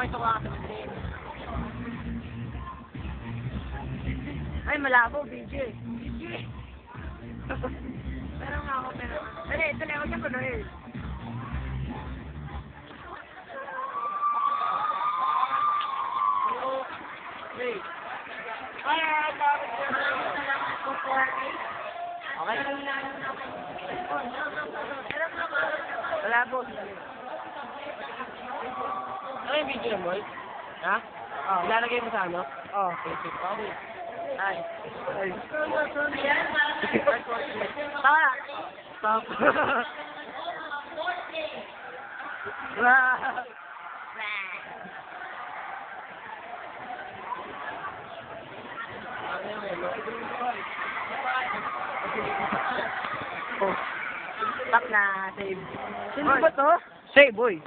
kayo sa Ay, malabo, BJ. Pero nga ako, pero... Dali, dali ako siya kunoy. Hey. Okay. Malabo. Ano yung video mo? Ha? Oh, ilalagay mo sa ano? Oh, okay. Ay. Ay. Tama. Stop. Oh. Stop na. Save. Sino ba to? Save, boy.